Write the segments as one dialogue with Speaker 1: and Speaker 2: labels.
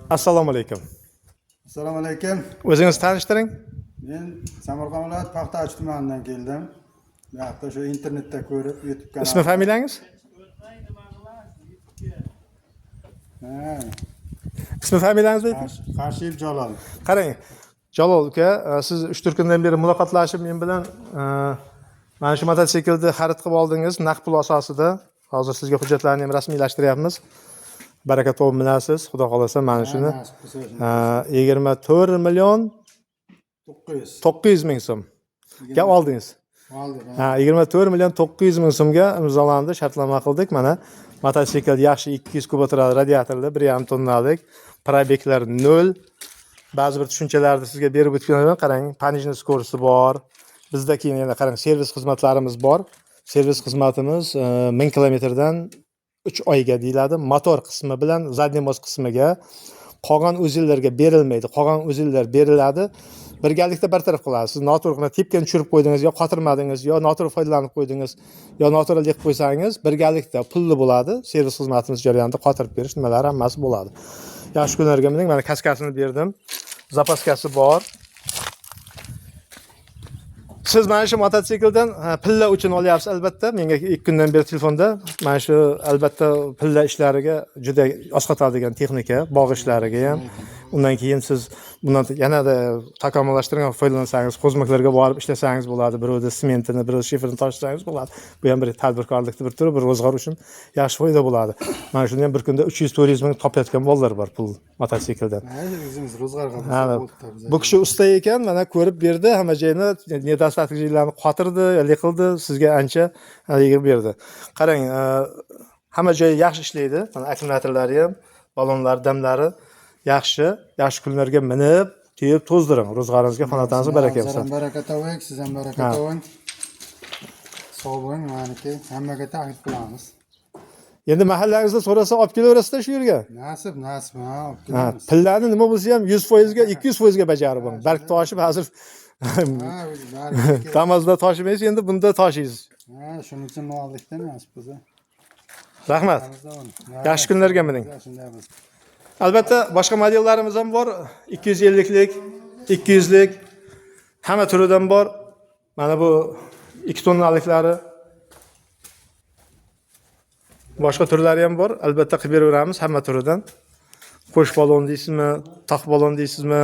Speaker 1: Assalomu alaykum.
Speaker 2: Assalomu alaykum.
Speaker 1: O'zingizni tanishtiring.
Speaker 2: Men Samarqand viloyati Paxtachi tumanidan keldim. Bu haqda shu internetda ko'rib, YouTube kanali.
Speaker 1: Ismi familiyangiz?
Speaker 2: Ha,
Speaker 1: Ismi familiyangizni ayting.
Speaker 2: Qarshiyev Jalol.
Speaker 1: Qarang, Jalol uka, siz 3-4 kundan beri muloqotlashib men bilan mana shu mototsiklni xarid qilib oldingiz naqd pul asosida. Hozir sizga hujjatlarni ham rasmiylashtiryapmiz. Baraka topib bilasiz, xudo xolasa mana shuni 24 million 900 ming so'm ga oldingiz.
Speaker 2: Oldim.
Speaker 1: 24 million 900 ming so'mga imzolandi, shartnoma qildik. Mana mototsikl yaxshi 200 kub turadi, radiatorli, 1,5 tonnalik, probeglar 0. Ba'zi bir tushunchalarni sizga berib o'tganman. Qarang, пониженный скорости bor. Bizda keyin yana qarang, servis xizmatlarimiz bor. Servis xizmatimiz 1000 kilometrdan 3 oyga deyiladi. Motor qismi bilan zadniy moz qismiga qolgan o'zillarga berilmaydi. Qolgan o'zillar beriladi. Birgalikda bartaraf qilasiz. Siz noto'g'ri tepkani tushirib qo'ydingiz yo qotirmadingiz yo noto'g'ri foydalanib qo'ydingiz yo noto'g'ri qilib qo'ysangiz, birgalikda pulli bo'ladi. Servis xizmatimiz jarayonida qotirib berish nimalar hammasi bo'ladi. Yaxshi kunlarga mening mana kaskasini berdim. Zapaskasi bor. Siz mana shu mototsikldan pilla uchun olyapsiz albatta. Menga 2 kundan beri telefonda mana shu albatta pilla ishlariga juda osqatadigan texnika, bog' ishlariga ham. Undan keyin siz bundan yanada takomillashtirgan foydalansangiz, xizmatlarga borib ishlasangiz bo'ladi. Birovda sementini, birovda shiferini tashsangiz bo'ladi. Bu ham bir tadbirkorlikning bir turi, bir ro'zg'or uchun yaxshi foyda bo'ladi. Mana shuni ham bir kunda 300-400 ming topayotgan bolalar bor pul mototsikldan.
Speaker 2: O'zimiz ro'zg'or qilamiz.
Speaker 1: Bu kishi usta ekan, mana ko'rib berdi, hamma joyni nedostatik joylarni qotirdi, qildi, sizga ancha yig'ib berdi. Qarang, hamma joyi yaxshi ishlaydi. Mana akkumulyatorlari ham, ballonlar, damlari yaxshi kunlarga minib, tiyib to'zdiring. Ro'zg'oringizga, xonatingizga baraka bersin.
Speaker 2: Baraka toping, siz ham baraka toping. Sog' bo'ling, meniki hammaga taklif qilamiz.
Speaker 1: Endi mahallangizda so'rasa olib kelaverasizda shu yerga.
Speaker 2: Nasib, ha, olib kelamiz.
Speaker 1: Pillani nima bo'lsa ham 100% ga, 200% ga bajarib bo'ling. Bark toshib hozir Tamazda toshmaysiz, endi bunda toshiysiz.
Speaker 2: Ha, shuning uchun muallifdan nasib bo'lsa.
Speaker 1: Rahmat. Yaxshi kunlarga mining. Albatta boshqa modellarimiz ham bor. 250lik, 200lik hamma turidan bor. Mana bu 2 tonnaliklari. Boshqa turlari ham bor. Albatta qilib beraveramiz hamma turidan. Qo'sh balon deysizmi, taq balon deysizmi,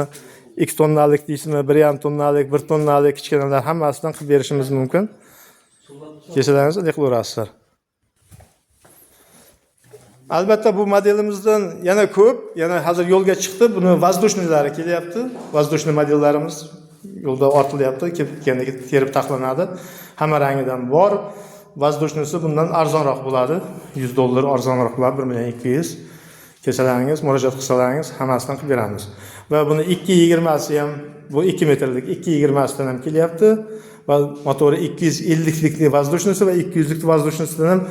Speaker 1: 2 tonnalik deysizmi, 1,5 tonnalik, 1 tonnalik kichkinalar hammasidan qilib berishimiz mumkin. Kelsangiz qilaverasizlar. Albatta bu modelimizdan yana ko'p, yana hozir yo'lga chiqdi. Buni vazdushniylari kelyapti. Vazdushni modellarimiz yo'lda ortilyapti, kelganda terib taqlanadi. Hamma rangidan bor. Vazdushnisi bundan arzonroq bo'ladi. $100 arzonroq bo'ladi, 1,200,000. Kelsangiz, murojaat qilsangiz, hammasidan qilib beramiz. Va buni 220 ham, bu 2 metrlik 220 ham kelyapti. Va motori 250likli vazdushnisi va 200likli vazdushnisidan ham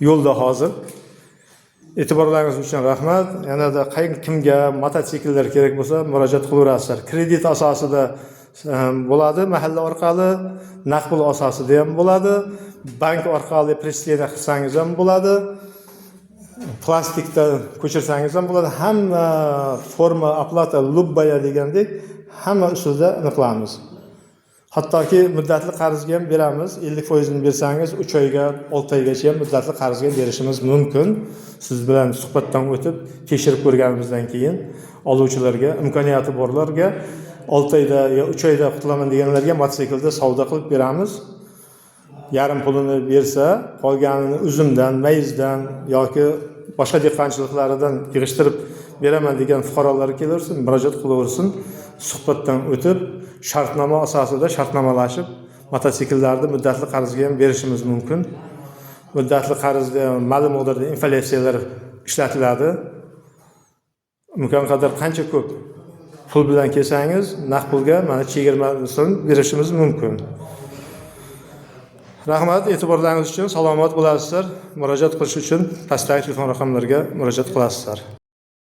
Speaker 1: yo'lda hozir. E'tiborlaringiz uchun rahmat. Yanada kimga mototsikllar kerak bo'lsa, murojaat qilaverasizlar. Kredit asosida bo'ladi, mahalla orqali, naqd pul asosida ham bo'ladi, bank orqali presleniya qilsangiz ham bo'ladi, plastikda ko'chirsangiz ham bo'ladi. Hamma forma oplata lubbaya degandek hamma usulda qilamiz. Hattoki muddatli qarzga ham beramiz. 50% ni bersangiz 3 oyga, 6 oygacha ham muddatli qarzga berishimiz mumkin. Siz bilan suhbatdan o'tib, tekshirib ko'rganimizdan keyin oluvchilarga, imkoniyati borlarga 6 oyda yo 3 oyda qutulaman deganlarga mototsiklda savdo qilib beramiz. Yarim pulini bersa, qolganini uzumdan, mayizdan yoki boshqa dehqonchiliklaridan yig'ishtirib beraman degan fuqarolar kelaversin, murojaat qilaversin. Suhbatdan o'tib, shartnoma asosida shartnomalashib, mototsikllarni muddatli qarzga ham berishimiz mumkin. Muddatli qarzda ma'lum miqdorda inflyatsiyalar ishlatiladi. Imkon qadar qancha ko'p pul bilan kelsangiz, naqd pulga mana chegirma so'm berishimiz mumkin. Rahmat, e'tiborlaringiz uchun. Salomat bo'lasizlar. Murojaat qilish uchun pastdagi telefon raqamlariga murojaat qilasizlar.